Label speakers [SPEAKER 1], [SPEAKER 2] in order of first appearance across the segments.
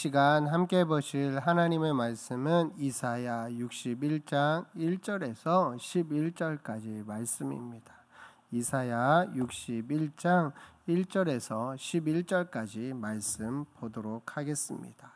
[SPEAKER 1] 시간 함께 보실 하나님의 말씀은 이사야 61장 1절에서 11절까지 말씀입니다. 이사야 61장 1절에서 11절까지 말씀 보도록 하겠습니다.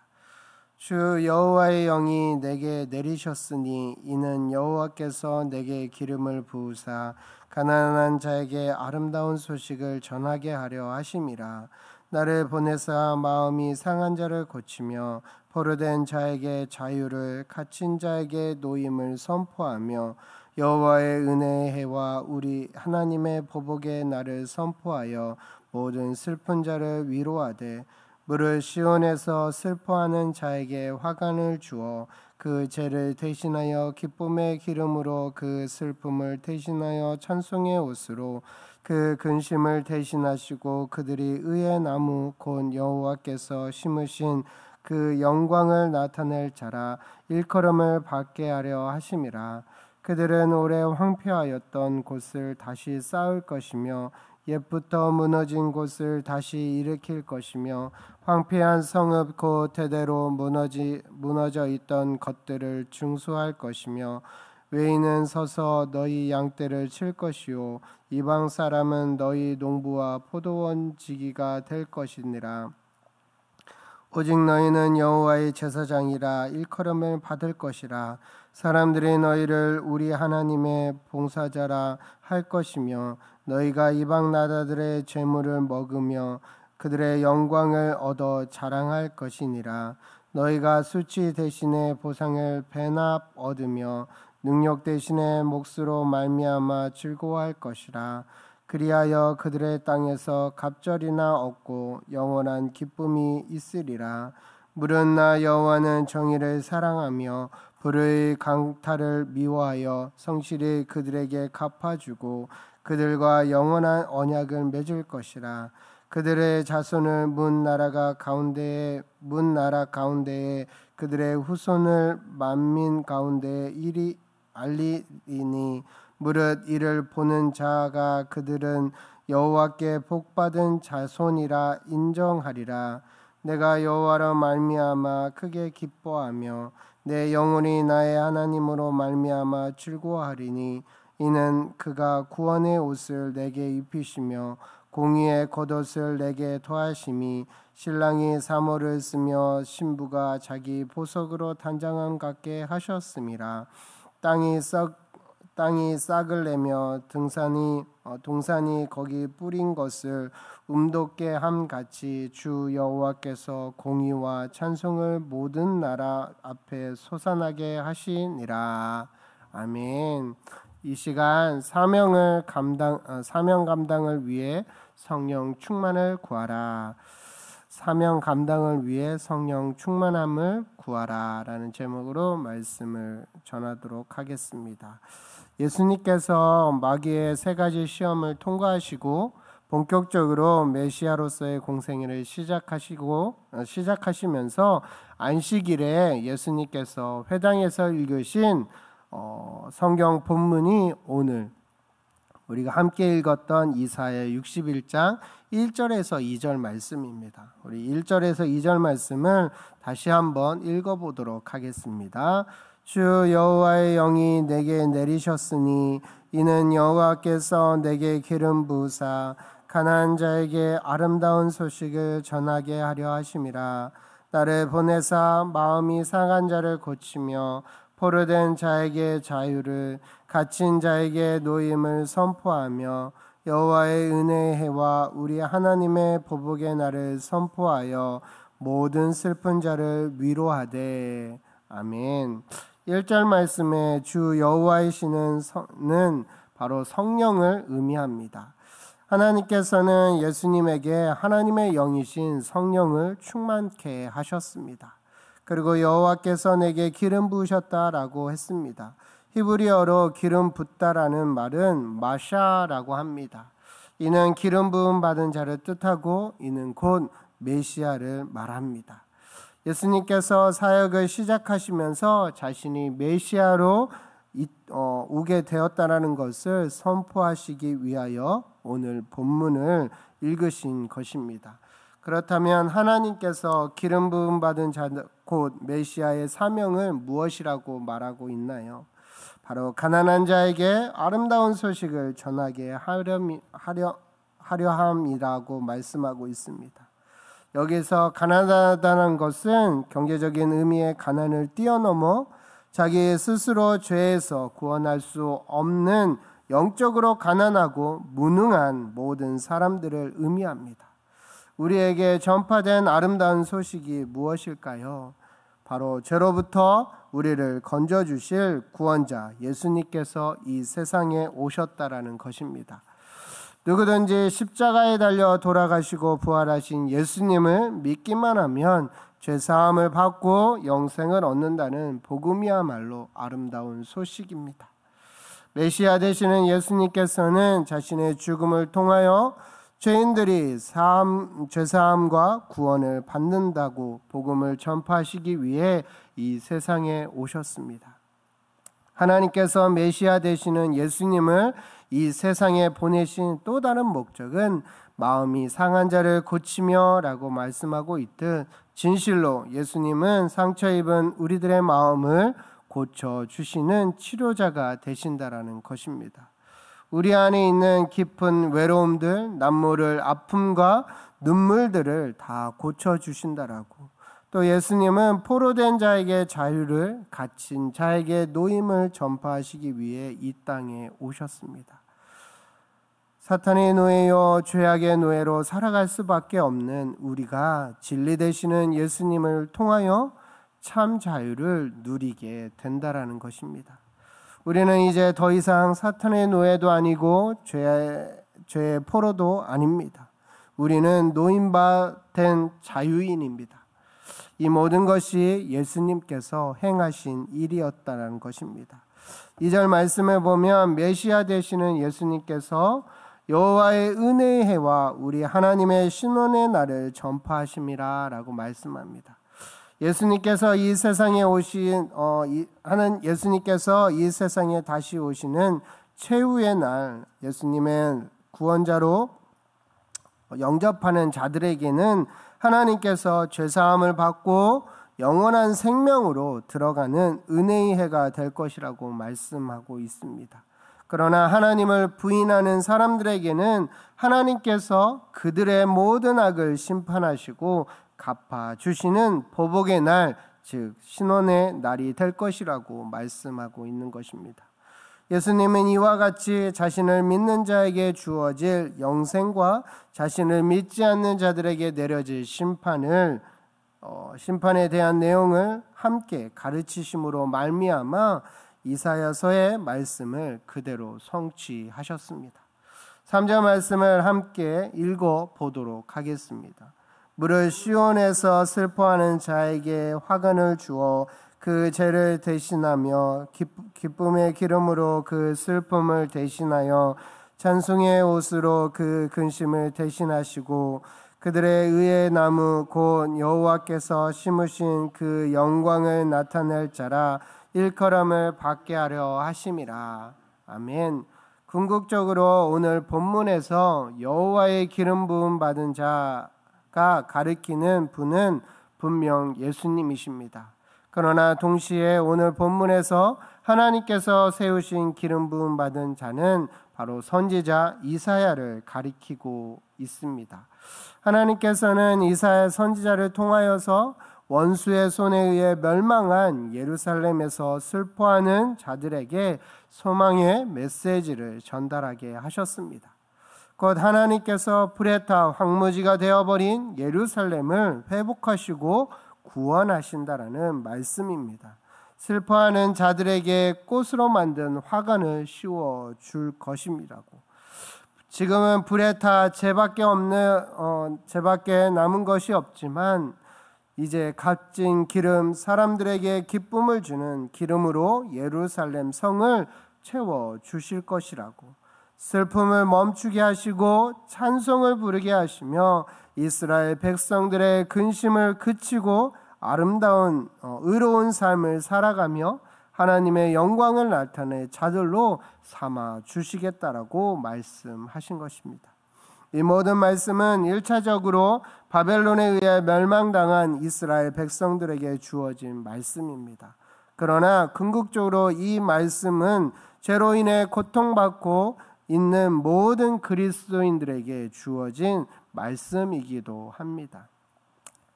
[SPEAKER 1] 주 여호와의 영이 내게 내리셨으니 이는 여호와께서 내게 기름을 부으사 가난한 자에게 아름다운 소식을 전하게 하려 하심이라. 나를 보내사 마음이 상한 자를 고치며 포로된 자에게 자유를, 갇힌 자에게 노임을 선포하며 여호와의 은혜의 해와 우리 하나님의 보복의 날을 선포하여 모든 슬픈 자를 위로하되 무릇 시온에서 슬퍼하는 자에게 화관을 주어 그 죄를 대신하여 기쁨의 기름으로 그 슬픔을 대신하여 찬송의 옷으로 그 근심을 대신하시고 그들이 의의 나무 곧 여호와께서 심으신 그 영광을 나타낼 자라 일컬음을 받게 하려 하심이라. 그들은 오래 황폐하였던 곳을 다시 쌓을 것이며 옛부터 무너진 곳을 다시 일으킬 것이며 황폐한 성읍 곧 대대로 무너져 있던 것들을 중수할 것이며 외인은 서서 너희 양떼를 칠 것이요 이방 사람은 너희 농부와 포도원 지기가 될 것이니라. 오직 너희는 여호와의 제사장이라 일컬음을 받을 것이라. 사람들이 너희를 우리 하나님의 봉사자라 할 것이며 너희가 이방 나라들의 재물을 먹으며 그들의 영광을 얻어 자랑할 것이니라. 너희가 수치 대신에 보상을 배납 얻으며 능력 대신에 몫으로 말미암아 즐거워할 것이라. 그리하여 그들의 땅에서 갑절이나 얻고 영원한 기쁨이 있으리라. 무릇 나 여호와는 정의를 사랑하며 불의의 강탈을 미워하여 성실히 그들에게 갚아주고 그들과 영원한 언약을 맺을 것이라. 그들의 자손을 문 나라 가운데에 그들의 후손을 만민 가운데에 이리 알리니 무릇 이를 보는 자가 그들은 여호와께 복받은 자손이라 인정하리라. 내가 여호와로 말미암아 크게 기뻐하며 내 영혼이 나의 하나님으로 말미암아 즐거워하리니 이는 그가 구원의 옷을 내게 입히시며 공의의 겉옷을 내게 더하심이 신랑이 사모를 쓰며 신부가 자기 보석으로 단장함 같게 하셨음이라. 땅이 싹을 내며 동산이 거기 뿌린 것을 움돋게 함 같이 주 여호와께서 공의와 찬송을 모든 나라 앞에 솟아나게 하시니라. 아멘. 이 시간 사명 감당을 위해 성령 충만을 구하라. 사명 감당을 위해 성령 충만함을 구하라 라는 제목으로 말씀을 전하도록 하겠습니다. 예수님께서 마귀의 세 가지 시험을 통과하시고 본격적으로 메시아로서의 공생애를 시작하시면서 안식일에 예수님께서 회당에서 읽으신 성경 본문이 오늘 우리가 함께 읽었던 이사야 61장 1절에서 2절 말씀입니다. 우리 1절에서 2절 말씀을 다시 한번 읽어보도록 하겠습니다. 주 여호와의 영이 내게 내리셨으니 이는 여호와께서 내게 기름 부으사 가난한 자에게 아름다운 소식을 전하게 하려 하심이라. 나를 보내사 마음이 상한 자를 고치며 포로된 자에게 자유를, 갇힌 자에게 노임을 선포하며 여호와의 은혜의 해와 우리 하나님의 보복의 날을 선포하여 모든 슬픈 자를 위로하되. 아멘. 1절 말씀에 주 여호와이시는 바로 성령을 의미합니다. 하나님께서는 예수님에게 하나님의 영이신 성령을 충만케 하셨습니다. 그리고 여호와께서 내게 기름 부으셨다라고 했습니다. 히브리어로 기름 붓다라는 말은 마샤라고 합니다. 이는 기름 부음 받은 자를 뜻하고 이는 곧 메시아를 말합니다. 예수님께서 사역을 시작하시면서 자신이 메시아로 오게 되었다라는 것을 선포하시기 위하여 오늘 본문을 읽으신 것입니다. 그렇다면 하나님께서 기름 부음 받은 자 곧 메시아의 사명을 무엇이라고 말하고 있나요? 바로 가난한 자에게 아름다운 소식을 전하게 하려 함이라고 말씀하고 있습니다. 여기서 가난하다는 것은 경제적인 의미의 가난을 뛰어넘어 자기 스스로 죄에서 구원할 수 없는 영적으로 가난하고 무능한 모든 사람들을 의미합니다. 우리에게 전파된 아름다운 소식이 무엇일까요? 바로 죄로부터 우리를 건져주실 구원자 예수님께서 이 세상에 오셨다라는 것입니다. 누구든지 십자가에 달려 돌아가시고 부활하신 예수님을 믿기만 하면 죄사함을 받고 영생을 얻는다는 복음이야말로 아름다운 소식입니다. 메시아 되시는 예수님께서는 자신의 죽음을 통하여 죄인들이 죄사함과 구원을 받는다고 복음을 전파하시기 위해 이 세상에 오셨습니다. 하나님께서 메시아 되시는 예수님을 이 세상에 보내신 또 다른 목적은 마음이 상한 자를 고치며 라고 말씀하고 있듯 진실로 예수님은 상처 입은 우리들의 마음을 고쳐주시는 치료자가 되신다라는 것입니다. 우리 안에 있는 깊은 외로움들, 남모를 아픔과 눈물들을 다 고쳐주신다라고. 또 예수님은 포로된 자에게 자유를, 갇힌 자에게 노임을 전파하시기 위해 이 땅에 오셨습니다. 사탄의 노예요 죄악의 노예로 살아갈 수밖에 없는 우리가 진리 되시는 예수님을 통하여 참 자유를 누리게 된다라는 것입니다. 우리는 이제 더 이상 사탄의 노예도 아니고 죄의 포로도 아닙니다. 우리는 노임받은 자유인입니다. 이 모든 것이 예수님께서 행하신 일이었다는 것입니다. 2절 말씀에 보면 메시아 되시는 예수님께서 여호와의 은혜의 해와 우리 하나님의 신원의 날을 전파하심이라 라고 말씀합니다. 예수님께서 이 세상에 예수님께서 이 세상에 다시 오시는 최후의 날, 예수님의 구원자로 영접하는 자들에게는 하나님께서 죄사함을 받고 영원한 생명으로 들어가는 은혜의 해가 될 것이라고 말씀하고 있습니다. 그러나 하나님을 부인하는 사람들에게는 하나님께서 그들의 모든 악을 심판하시고 갚아주시는 보복의 날, 즉 신원의 날이 될 것이라고 말씀하고 있는 것입니다. 예수님은 이와 같이 자신을 믿는 자에게 주어질 영생과 자신을 믿지 않는 자들에게 내려질 심판에 대한 내용을 함께 가르치심으로 말미암아 이사야서의 말씀을 그대로 성취하셨습니다. 3절 말씀을 함께 읽어보도록 하겠습니다. 무릇 시온에서 슬퍼하는 자에게 화관을 주어 그 죄를 대신하며 기쁨의 기름으로 그 슬픔을 대신하여 찬송의 옷으로 그 근심을 대신하시고 그들의 의의 나무 곧 여호와께서 심으신 그 영광을 나타낼 자라 일컬음을 받게 하려 하심이라. 아멘. 궁극적으로 오늘 본문에서 여호와의 기름 부음 받은 자가 가리키는 분은 분명 예수님이십니다. 그러나 동시에 오늘 본문에서 하나님께서 세우신 기름 부음 받은 자는 바로 선지자 이사야를 가리키고 있습니다. 하나님께서는 이사야 선지자를 통하여서 원수의 손에 의해 멸망한 예루살렘에서 슬퍼하는 자들에게 소망의 메시지를 전달하게 하셨습니다. 곧 하나님께서 불에 타 황무지가 되어버린 예루살렘을 회복하시고 구원하신다라는 말씀입니다. 슬퍼하는 자들에게 꽃으로 만든 화관을 씌워 줄 것입니다고. 지금은 불에 타 죄밖에 남은 것이 없지만 이제 값진 기름, 사람들에게 기쁨을 주는 기름으로 예루살렘 성을 채워 주실 것이라고. 슬픔을 멈추게 하시고 찬송을 부르게 하시며 이스라엘 백성들의 근심을 그치고 아름다운 의로운 삶을 살아가며 하나님의 영광을 나타내 자들로 삼아 주시겠다라고 말씀하신 것입니다. 이 모든 말씀은 1차적으로 바벨론에 의해 멸망당한 이스라엘 백성들에게 주어진 말씀입니다. 그러나 궁극적으로 이 말씀은 죄로 인해 고통받고 있는 모든 그리스도인들에게 주어진 말씀이기도 합니다.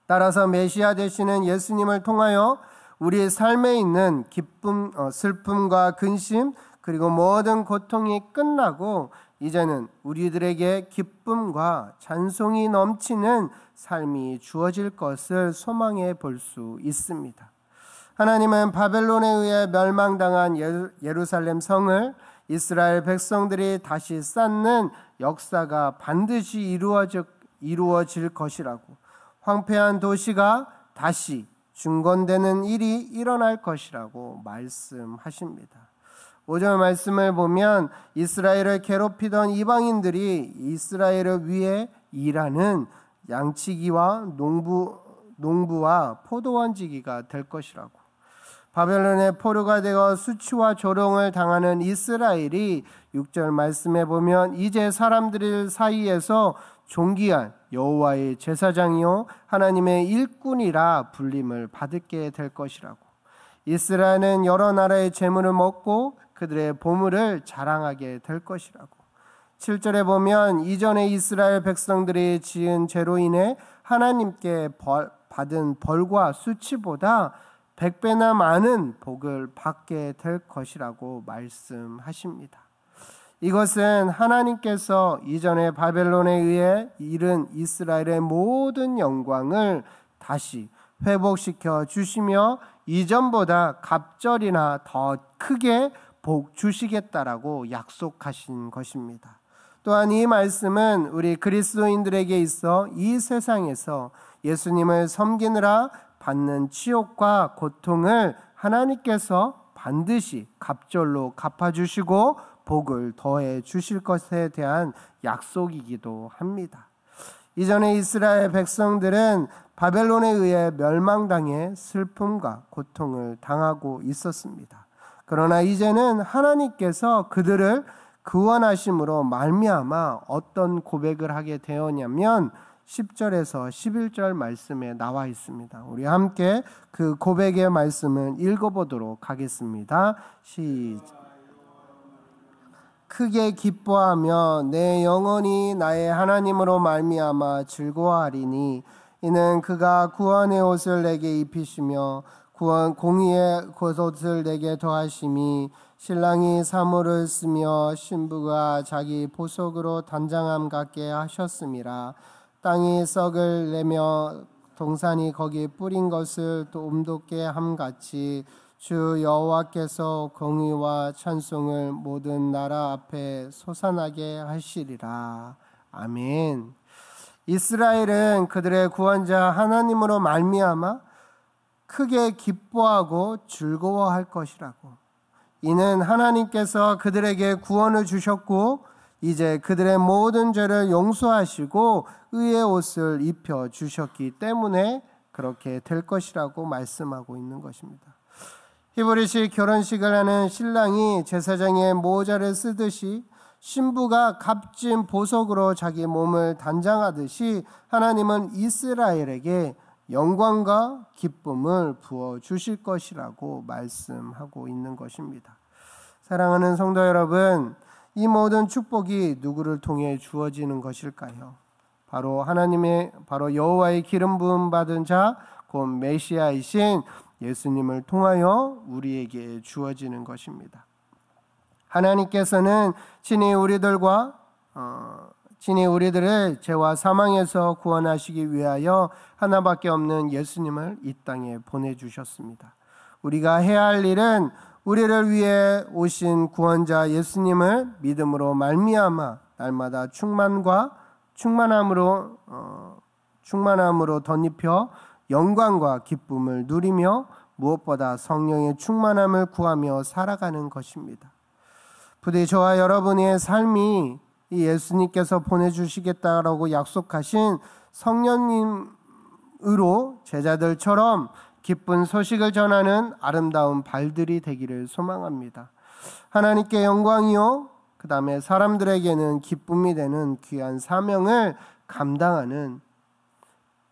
[SPEAKER 1] 따라서 메시아 되시는 예수님을 통하여 우리 삶에 있는 기쁨, 슬픔과 근심 그리고 모든 고통이 끝나고 이제는 우리들에게 기쁨과 찬송이 넘치는 삶이 주어질 것을 소망해 볼 수 있습니다. 하나님은 바벨론에 의해 멸망당한 예루살렘 성을 이스라엘 백성들이 다시 쌓는 역사가 반드시 이루어질 것이라고, 황폐한 도시가 다시 중건되는 일이 일어날 것이라고 말씀하십니다. 5절 말씀을 보면 이스라엘을 괴롭히던 이방인들이 이스라엘을 위해 일하는 양치기와 농부와 포도원지기가 될 것이라고, 바벨론의 포로가 되어 수치와 조롱을 당하는 이스라엘이 6절 말씀에 보면 이제 사람들 사이에서 존귀한 여호와의 제사장이요 하나님의 일꾼이라 불림을 받게 될 것이라고, 이스라엘은 여러 나라의 재물을 먹고 그들의 보물을 자랑하게 될 것이라고, 7절에 보면 이전에 이스라엘 백성들이 지은 죄로 인해 하나님께 받은 벌과 수치보다 100배나 많은 복을 받게 될 것이라고 말씀하십니다. 이것은 하나님께서 이전에 바벨론에 의해 잃은 이스라엘의 모든 영광을 다시 회복시켜 주시며 이전보다 갑절이나 더 크게 복 주시겠다라고 약속하신 것입니다. 또한 이 말씀은 우리 그리스도인들에게 있어 이 세상에서 예수님을 섬기느라 받는 치욕과 고통을 하나님께서 반드시 갑절로 갚아주시고 복을 더해 주실 것에 대한 약속이기도 합니다. 이전에 이스라엘 백성들은 바벨론에 의해 멸망당해 슬픔과 고통을 당하고 있었습니다. 그러나 이제는 하나님께서 그들을 구원하심으로 말미암아 어떤 고백을 하게 되었냐면 10절에서 11절 말씀에 나와 있습니다. 우리 함께 그 고백의 말씀을 읽어보도록 하겠습니다. 시작. 크게 기뻐하며 내 영혼이 나의 하나님으로 말미암아 즐거워하리니 이는 그가 구원의 옷을 내게 입히시며 공의의 겉옷을 내게 더하심이 신랑이 사모를 쓰며 신부가 자기 보석으로 단장함 같게 하셨음이라. 땅이 썩을 내며 동산이 거기 뿌린 것을 또 움돋게 함같이 주 여호와께서 공의와 찬송을 모든 나라 앞에 솟아나게 하시리라. 아멘. 이스라엘은 그들의 구원자 하나님으로 말미암아 크게 기뻐하고 즐거워할 것이라고. 이는 하나님께서 그들에게 구원을 주셨고 이제 그들의 모든 죄를 용서하시고 의의 옷을 입혀 주셨기 때문에 그렇게 될 것이라고 말씀하고 있는 것입니다. 히브리식 결혼식을 하는 신랑이 제사장의 모자를 쓰듯이 신부가 값진 보석으로 자기 몸을 단장하듯이 하나님은 이스라엘에게 영광과 기쁨을 부어 주실 것이라고 말씀하고 있는 것입니다. 사랑하는 성도 여러분, 이 모든 축복이 누구를 통해 주어지는 것일까요? 바로 여호와의 기름 부음 받은 자, 곧 메시아이신 예수님을 통하여 우리에게 주어지는 것입니다. 하나님께서는 친히 우리들을 죄와 사망에서 구원하시기 위하여 하나밖에 없는 예수님을 이 땅에 보내주셨습니다. 우리가 해야 할 일은 우리를 위해 오신 구원자 예수님을 믿음으로 말미암아 날마다 충만함으로 덧입혀 영광과 기쁨을 누리며 무엇보다 성령의 충만함을 구하며 살아가는 것입니다. 부디 저와 여러분의 삶이 이 예수님께서 보내주시겠다라고 약속하신 성령님으로 제자들처럼 기쁜 소식을 전하는 아름다운 발들이 되기를 소망합니다. 하나님께 영광이요 그 다음에 사람들에게는 기쁨이 되는 귀한 사명을 감당하는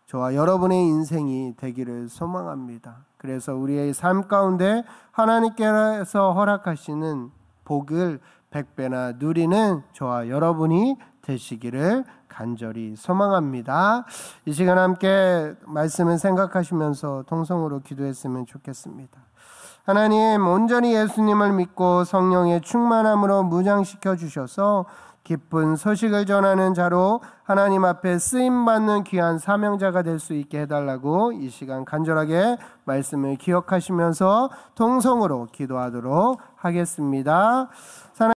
[SPEAKER 1] 저와 여러분의 인생이 되기를 소망합니다. 그래서 우리의 삶 가운데 하나님께서 허락하시는 복을 100배나 누리는 저와 여러분이 되시기를 간절히 소망합니다. 이 시간 함께 말씀을 생각하시면서 통성으로 기도했으면 좋겠습니다. 하나님, 온전히 예수님을 믿고 성령의 충만함으로 무장시켜 주셔서 기쁜 소식을 전하는 자로 하나님 앞에 쓰임받는 귀한 사명자가 될 수 있게 해달라고 이 시간 간절하게 말씀을 기억하시면서 통성으로 기도하도록 하겠습니다.